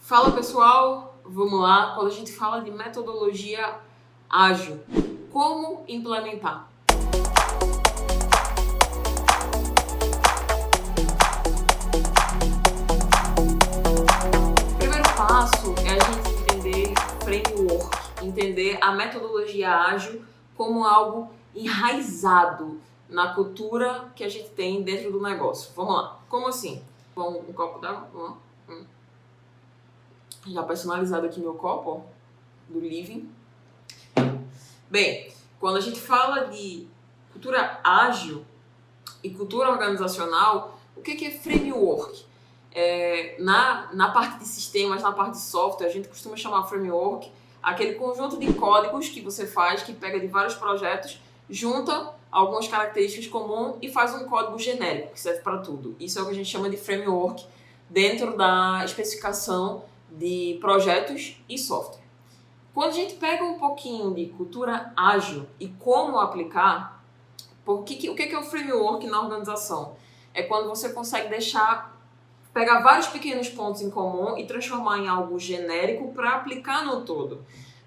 Fala pessoal, vamos lá. Quando a gente fala de metodologia ágil, como implementar? O primeiro passo é a gente entender framework, entender a metodologia ágil como algo enraizado na cultura que a gente tem dentro do negócio. Vamos lá. Como assim? Bom, um copo d'água. Já personalizado aqui meu copo, ó, do Living. Bem, quando a gente fala de cultura ágil e cultura organizacional, o que é framework? Na parte de sistemas, na parte de software, a gente costuma chamar framework aquele conjunto de códigos que você faz, que pega de vários projetos, junta algumas características comuns e faz um código genérico que serve para tudo. Isso é o que a gente chama de framework dentro da especificação de projetos e software. Quando a gente pega um pouquinho de cultura ágil e como aplicar, o que é o framework na organização? É quando você consegue pegar vários pequenos pontos em comum e transformar em algo genérico para aplicar no todo.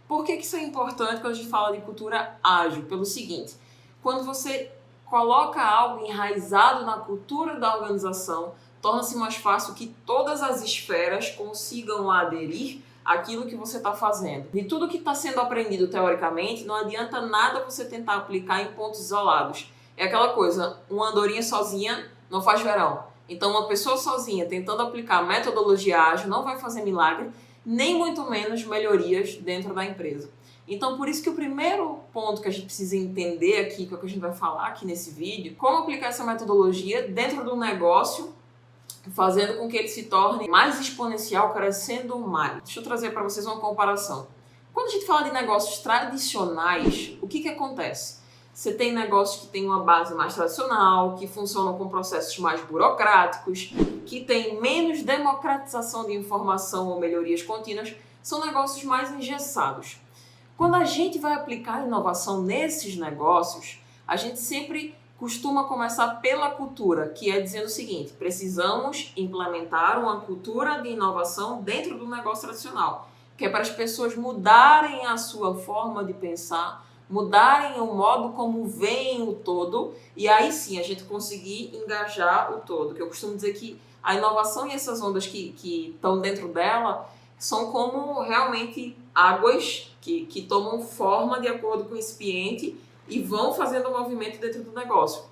Por que isso é importante quando a gente fala de cultura ágil? Pelo seguinte, quando você coloca algo enraizado na cultura da organização, torna-se mais fácil que todas as esferas consigam aderir àquilo que você está fazendo. De tudo que está sendo aprendido teoricamente, não adianta nada você tentar aplicar em pontos isolados. É aquela coisa, uma andorinha sozinha não faz verão. Então, uma pessoa sozinha tentando aplicar metodologia ágil não vai fazer milagre, nem muito menos melhorias dentro da empresa. Então, por isso que o primeiro ponto que a gente precisa entender aqui, que é o que a gente vai falar aqui nesse vídeo, como aplicar essa metodologia dentro do negócio, fazendo com que ele se torne mais exponencial, crescendo mais. Deixa eu trazer para vocês uma comparação. Quando a gente fala de negócios tradicionais, o que acontece? Você tem negócios que têm uma base mais tradicional, que funcionam com processos mais burocráticos, que têm menos democratização de informação ou melhorias contínuas, são negócios mais engessados. Quando a gente vai aplicar inovação nesses negócios, a gente sempre costuma começar pela cultura, que é dizendo o seguinte: precisamos implementar uma cultura de inovação dentro do negócio tradicional, que é para as pessoas mudarem a sua forma de pensar, mudarem o modo como veem o todo, e aí sim a gente conseguir engajar o todo. Que eu costumo dizer que a inovação e essas ondas que estão dentro dela são como realmente águas que tomam forma de acordo com o recipiente e vão fazendo movimento dentro do negócio.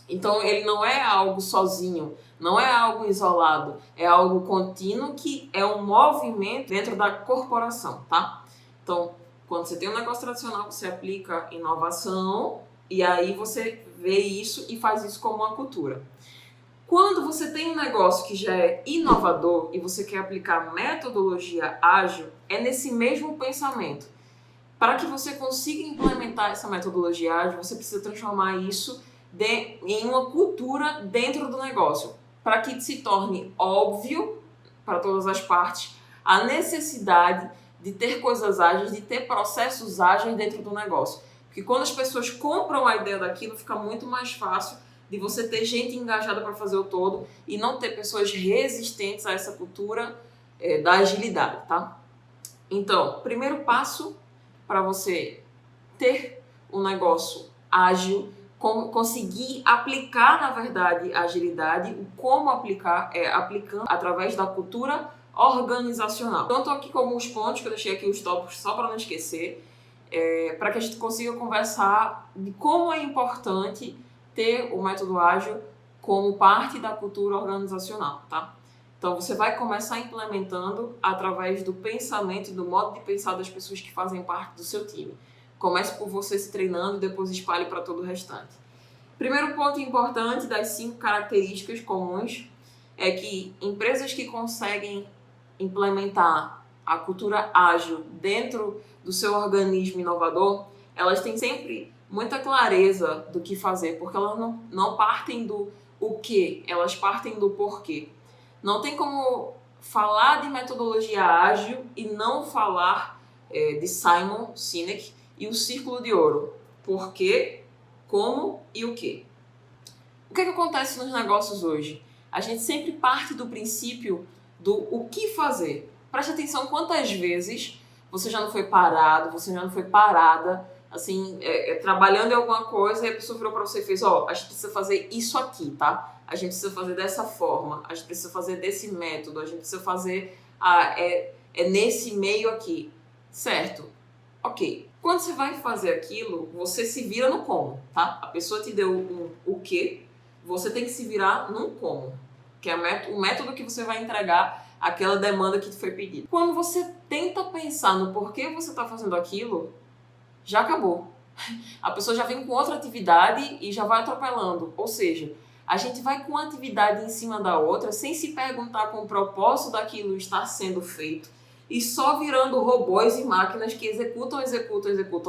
Então, ele não é algo sozinho, não é algo isolado, é algo contínuo que é um movimento dentro da corporação, tá? Então, quando você tem um negócio tradicional, você aplica inovação e aí você vê isso e faz isso como uma cultura. Quando você tem um negócio que já é inovador e você quer aplicar metodologia ágil, é nesse mesmo pensamento. Para que você consiga implementar essa metodologia ágil, você precisa transformar isso em uma cultura dentro do negócio, para que se torne óbvio para todas as partes a necessidade de ter coisas ágeis, de ter processos ágeis dentro do negócio. Porque quando as pessoas compram a ideia daquilo, fica muito mais fácil de você ter gente engajada para fazer o todo e não ter pessoas resistentes a essa cultura da agilidade, tá? Então, primeiro passo para você ter um negócio ágil, conseguir aplicar, na verdade, a agilidade, o como aplicar é aplicando através da cultura organizacional. Então, estou aqui com alguns pontos que eu deixei aqui os tópicos só para não esquecer, para que a gente consiga conversar de como é importante ter o método ágil como parte da cultura organizacional, tá? Então, você vai começar implementando através do pensamento e do modo de pensar das pessoas que fazem parte do seu time. Comece por você se treinando e depois espalhe para todo o restante. Primeiro ponto importante das 5 características comuns é que empresas que conseguem implementar a cultura ágil dentro do seu organismo inovador, elas têm sempre muita clareza do que fazer, porque elas não partem do o que, elas partem do porquê. Não tem como falar de metodologia ágil e não falar de Simon Sinek e o Círculo de Ouro. Por quê, como e o quê. O que acontece nos negócios hoje? A gente sempre parte do princípio do o que fazer. Preste atenção quantas vezes você já não foi parado, você já não foi parada, assim, trabalhando em alguma coisa e a pessoa virou para você e fez, a gente precisa fazer isso aqui, tá? A gente precisa fazer dessa forma, a gente precisa fazer desse método, a gente precisa fazer nesse meio aqui, certo? Ok. Quando você vai fazer aquilo, você se vira no como, tá? A pessoa te deu o quê, você tem que se virar no como, que é o método que você vai entregar aquela demanda que te foi pedida. Quando você tenta pensar no porquê você está fazendo aquilo, já acabou. A pessoa já vem com outra atividade e já vai atropelando. Ou seja, a gente vai com uma atividade em cima da outra sem se perguntar com o propósito daquilo estar sendo feito e só virando robôs e máquinas que executam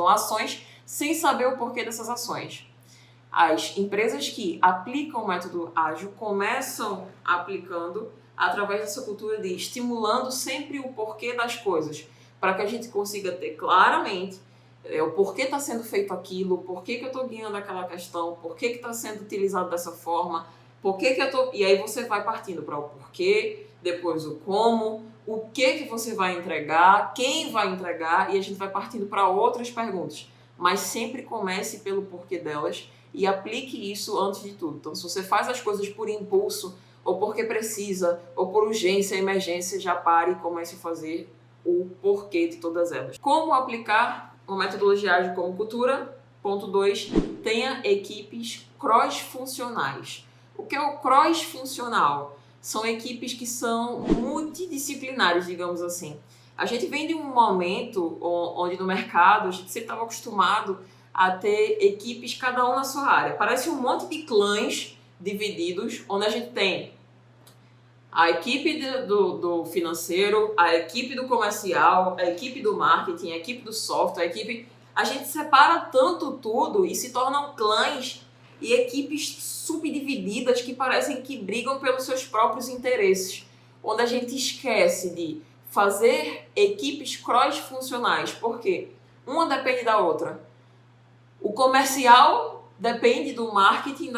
ações sem saber o porquê dessas ações. As empresas que aplicam o método ágil começam aplicando através dessa cultura de estimulando sempre o porquê das coisas, para que a gente consiga ter claramente o porquê está sendo feito aquilo, o porquê que eu estou guiando aquela questão, por que está sendo utilizado dessa forma, por que eu estou... E aí você vai partindo para o porquê, depois o como, o que você vai entregar, quem vai entregar, e a gente vai partindo para outras perguntas. Mas sempre comece pelo porquê delas e aplique isso antes de tudo. Então, se você faz as coisas por impulso, ou porque precisa, ou por urgência, emergência, já pare e comece a fazer o porquê de todas elas. Como aplicar uma metodologia ágil como cultura? Ponto 2, tenha equipes cross-funcionais. O que é o cross-funcional? São equipes que são multidisciplinares, digamos assim. A gente vem de um momento onde no mercado a gente sempre estava acostumado a ter equipes, cada um na sua área. Parece um monte de clãs divididos, onde a gente tem a equipe do financeiro, a equipe do comercial, a equipe do marketing, a equipe do software, a gente separa tanto tudo e se tornam clãs e equipes subdivididas que parecem que brigam pelos seus próprios interesses, onde a gente esquece de fazer equipes cross-funcionais, porque uma depende da outra. O comercial depende do marketing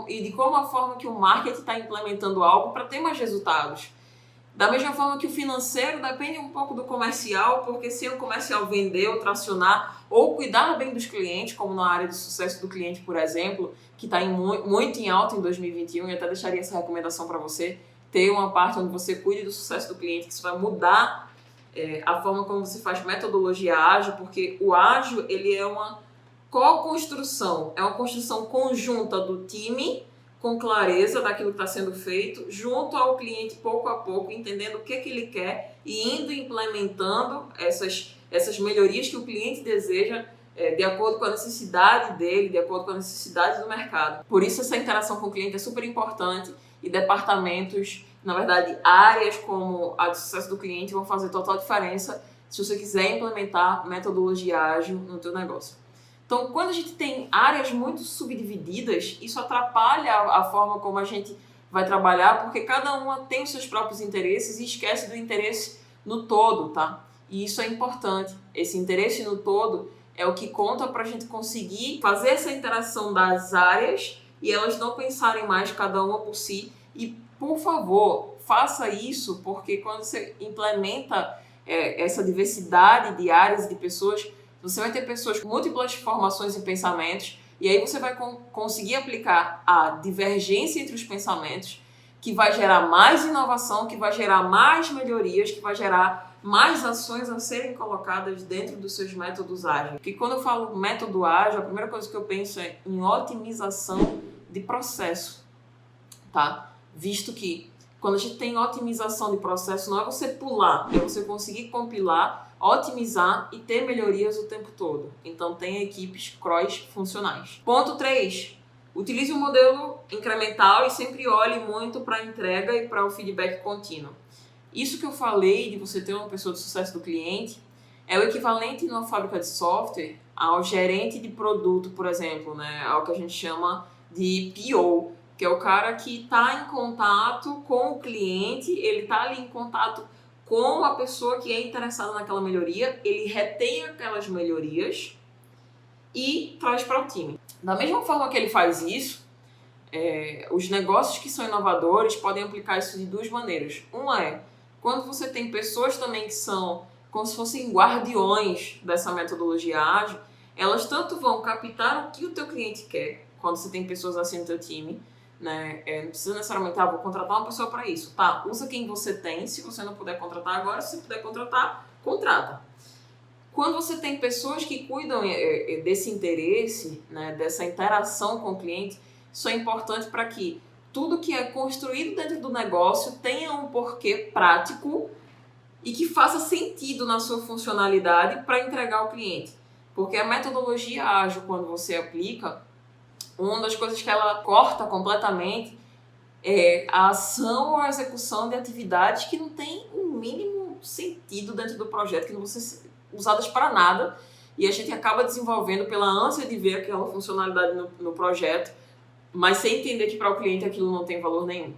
e de como a forma que o marketing está implementando algo para ter mais resultados. Da mesma forma que o financeiro depende um pouco do comercial, porque se o comercial vender ou tracionar ou cuidar bem dos clientes, como na área de sucesso do cliente, por exemplo, que está muito em alta em 2021, e até deixaria essa recomendação para você, ter uma parte onde você cuide do sucesso do cliente, que isso vai mudar a forma como você faz metodologia ágil, porque o ágil ele é uma co-construção, é uma construção conjunta do time, com clareza daquilo que está sendo feito, junto ao cliente pouco a pouco, entendendo o que ele quer e indo implementando essas melhorias que o cliente deseja de acordo com a necessidade dele, de acordo com a necessidade do mercado. Por isso essa interação com o cliente é super importante e departamentos, na verdade áreas como a de sucesso do cliente vão fazer total diferença se você quiser implementar metodologia ágil no teu negócio. Então, quando a gente tem áreas muito subdivididas, isso atrapalha a forma como a gente vai trabalhar, porque cada uma tem os seus próprios interesses e esquece do interesse no todo, tá? E isso é importante. Esse interesse no todo é o que conta para a gente conseguir fazer essa interação das áreas e elas não pensarem mais cada uma por si. E, por favor, faça isso, porque quando você implementa essa diversidade de áreas e de pessoas, você vai ter pessoas com múltiplas formações e pensamentos, e aí você vai conseguir aplicar a divergência entre os pensamentos, que vai gerar mais inovação, que vai gerar mais melhorias, que vai gerar mais ações a serem colocadas dentro dos seus métodos ágeis. Porque quando eu falo método ágil, a primeira coisa que eu penso é em otimização de processo, tá? Visto que quando a gente tem otimização de processo, não é você pular, é você conseguir compilar, otimizar e ter melhorias o tempo todo. Então, tem equipes cross-funcionais. Ponto 3. Utilize um modelo incremental e sempre olhe muito para a entrega e para o feedback contínuo. Isso que eu falei de você ter uma pessoa de sucesso do cliente é o equivalente numa fábrica de software ao gerente de produto, por exemplo, né? Ao que a gente chama de PO, que é o cara que está em contato com o cliente, ele está ali em contato com a pessoa que é interessada naquela melhoria, ele retém aquelas melhorias e traz para o time. Da mesma forma que ele faz isso, os negócios que são inovadores podem aplicar isso de duas maneiras. Uma é quando você tem pessoas também que são como se fossem guardiões dessa metodologia ágil, elas tanto vão captar o que o teu cliente quer, quando você tem pessoas assim no teu time, né? Não precisa necessariamente, vou contratar uma pessoa para isso. Tá, usa quem você tem, se você não puder contratar agora, se você puder contratar, contrata. Quando você tem pessoas que cuidam desse interesse, né, dessa interação com o cliente, isso é importante para que tudo que é construído dentro do negócio tenha um porquê prático e que faça sentido na sua funcionalidade para entregar ao cliente. Porque a metodologia ágil, quando você aplica, uma das coisas que ela corta completamente é a ação ou a execução de atividades que não tem o mínimo sentido dentro do projeto, que não vão ser usadas para nada, e a gente acaba desenvolvendo pela ânsia de ver aquela funcionalidade no projeto, mas sem entender que para o cliente aquilo não tem valor nenhum.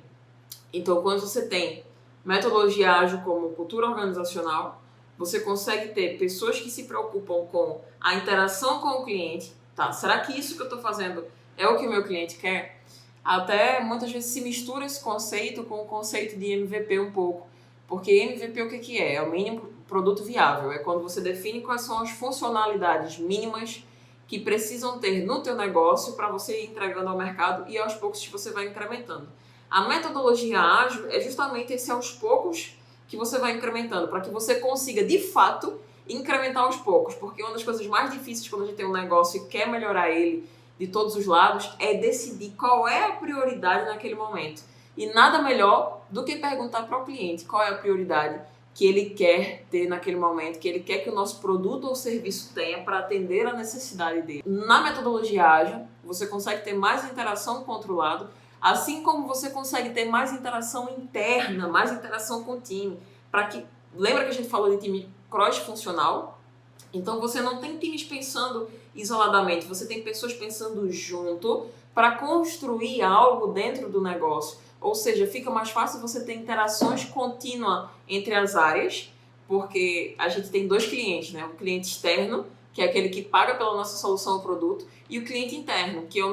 Então, quando você tem metodologia ágil como cultura organizacional, você consegue ter pessoas que se preocupam com a interação com o cliente. Tá, será que isso que eu estou fazendo é o que o meu cliente quer? Até muitas vezes se mistura esse conceito com o conceito de MVP um pouco. Porque MVP o que é? É o mínimo produto viável. É quando você define quais são as funcionalidades mínimas que precisam ter no teu negócio para você ir entregando ao mercado e aos poucos você vai incrementando. A metodologia ágil é justamente esse aos poucos que você vai incrementando, para que você consiga, de fato, incrementar aos poucos. Porque uma das coisas mais difíceis quando a gente tem um negócio e quer melhorar ele de todos os lados é decidir qual é a prioridade naquele momento. E nada melhor do que perguntar para o cliente qual é a prioridade que ele quer ter naquele momento, que ele quer que o nosso produto ou serviço tenha para atender a necessidade dele. Na metodologia ágil, você consegue ter mais interação com o outro lado, assim como você consegue ter mais interação interna, mais interação com o time. Lembra que a gente falou de time cross-funcional? Então você não tem times pensando isoladamente, você tem pessoas pensando junto para construir algo dentro do negócio. Ou seja, fica mais fácil você ter interações contínuas entre as áreas, porque a gente tem dois clientes, né? O cliente externo, que é aquele que paga pela nossa solução ou produto, e o cliente interno, que é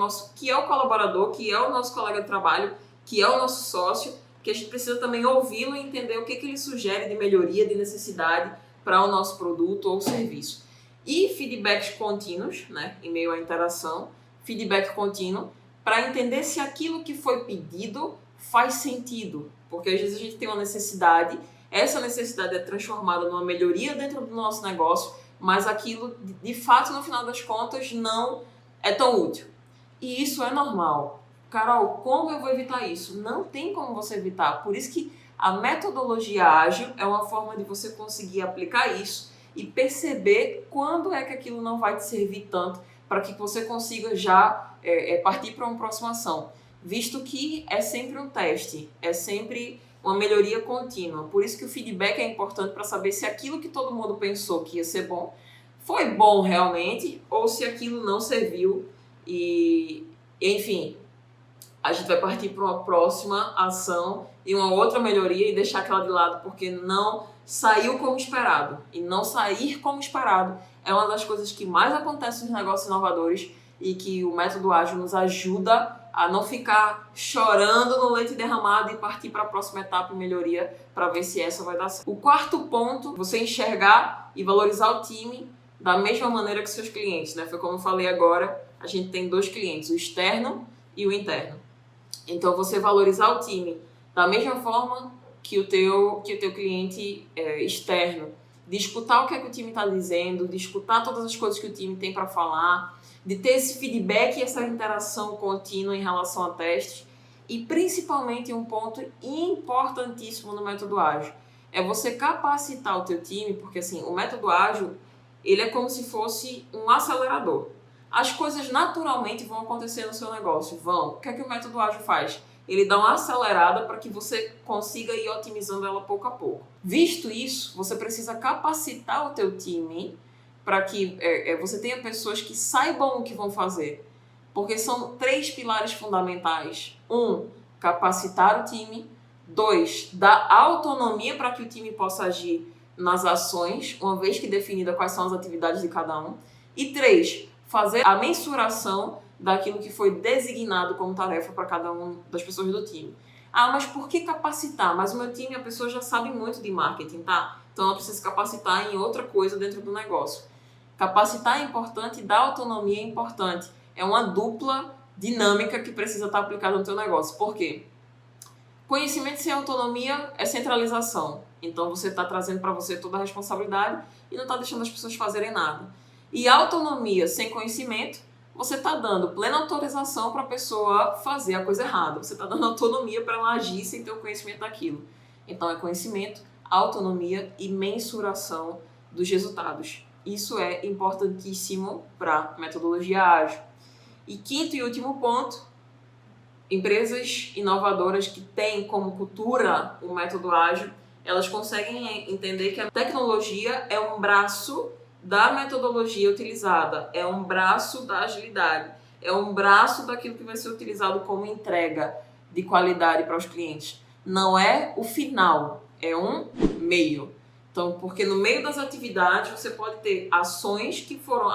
o colaborador, que é o nosso colega de trabalho, que é o nosso sócio, que a gente precisa também ouvi-lo e entender o que ele sugere de melhoria, de necessidade para o nosso produto ou serviço. E feedbacks contínuos, né? Em meio à interação, feedback contínuo, para entender se aquilo que foi pedido faz sentido, porque às vezes a gente tem uma necessidade, essa necessidade é transformada numa melhoria dentro do nosso negócio, mas aquilo, de fato, no final das contas, não é tão útil. E isso é normal. Carol, como eu vou evitar isso? Não tem como você evitar. Por isso que a metodologia ágil é uma forma de você conseguir aplicar isso e perceber quando é que aquilo não vai te servir tanto para que você consiga já partir para uma próxima ação. Visto que é sempre um teste, é sempre uma melhoria contínua. Por isso que o feedback é importante para saber se aquilo que todo mundo pensou que ia ser bom, foi bom realmente, ou se aquilo não serviu e, enfim, a gente vai partir para uma próxima ação e uma outra melhoria e deixar aquela de lado porque não saiu como esperado. E não sair como esperado é uma das coisas que mais acontece nos negócios inovadores e que o método ágil nos ajuda a não ficar chorando no leite derramado e partir para a próxima etapa e melhoria para ver se essa vai dar certo. O quarto ponto, você enxergar e valorizar o time da mesma maneira que seus clientes, né? Foi como eu falei agora, a gente tem dois clientes, o externo e o interno. Então, você valorizar o time da mesma forma que o teu cliente externo, de escutar o que é que o time está dizendo, de escutar todas as coisas que o time tem para falar, de ter esse feedback e essa interação contínua em relação a testes. E principalmente um ponto importantíssimo no método ágil é você capacitar o teu time, porque assim, o método ágil ele é como se fosse um acelerador. As coisas naturalmente vão acontecer no seu negócio, vão. O que é que o método ágil faz? Ele dá uma acelerada para que você consiga ir otimizando ela pouco a pouco. Visto isso, você precisa capacitar o teu time para que você tenha pessoas que saibam o que vão fazer. Porque são 3 pilares fundamentais. 1, capacitar o time. 2, dar autonomia para que o time possa agir nas ações, uma vez que definida quais são as atividades de cada um. E 3, fazer a mensuração daquilo que foi designado como tarefa para cada uma das pessoas do time. Ah, mas por que capacitar? Mas o meu time, a pessoa já sabe muito de marketing, tá? Então ela precisa se capacitar em outra coisa dentro do negócio. Capacitar é importante, dar autonomia é importante. É uma dupla dinâmica que precisa estar aplicada no teu negócio. Por quê? Conhecimento sem autonomia é centralização. Então você está trazendo para você toda a responsabilidade e não está deixando as pessoas fazerem nada. E autonomia sem conhecimento, você está dando plena autorização para a pessoa fazer a coisa errada. Você está dando autonomia para ela agir sem ter o conhecimento daquilo. Então é conhecimento, autonomia e mensuração dos resultados. Isso é importantíssimo para metodologia ágil. E quinto e último ponto, empresas inovadoras que têm como cultura o método ágil, elas conseguem entender que a tecnologia é um braço da metodologia utilizada, é um braço da agilidade, é um braço daquilo que vai ser utilizado como entrega de qualidade para os clientes. Não é o final, é um meio. Então, porque no meio das atividades você pode ter ações que foram,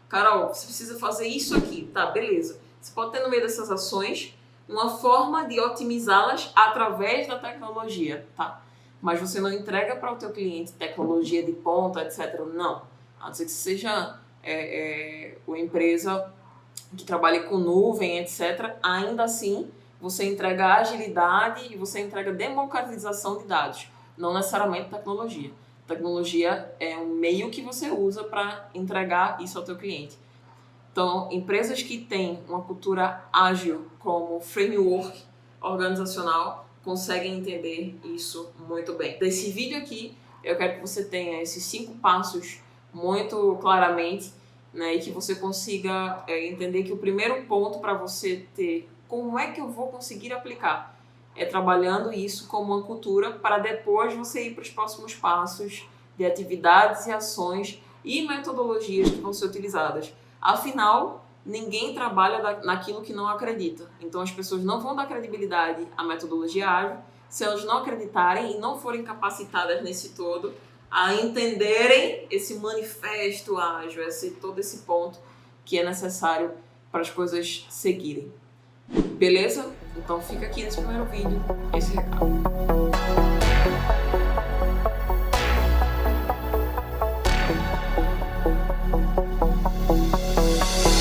Carol, você precisa fazer isso aqui, tá, beleza. Você pode ter no meio dessas ações uma forma de otimizá-las através da tecnologia, tá? Mas você não entrega para o teu cliente tecnologia de ponta, etc. Não. A não ser que seja uma empresa que trabalhe com nuvem, etc. Ainda assim, você entrega agilidade e você entrega democratização de dados, não necessariamente tecnologia. Tecnologia é um meio que você usa para entregar isso ao teu cliente. Então, empresas que têm uma cultura ágil como framework organizacional conseguem entender isso muito bem. Desse vídeo aqui, eu quero que você tenha esses 5 passos muito claramente, né, e que você consiga entender que o primeiro ponto para você ter como é que eu vou conseguir aplicar é trabalhando isso como uma cultura para depois você ir para os próximos passos de atividades e ações e metodologias que vão ser utilizadas. Afinal, ninguém trabalha naquilo que não acredita. Então as pessoas não vão dar credibilidade à metodologia ágil se elas não acreditarem e não forem capacitadas nesse todo a entenderem esse manifesto ágil, todo esse ponto que é necessário para as coisas seguirem. Beleza? Então fica aqui nesse primeiro vídeo esse recado.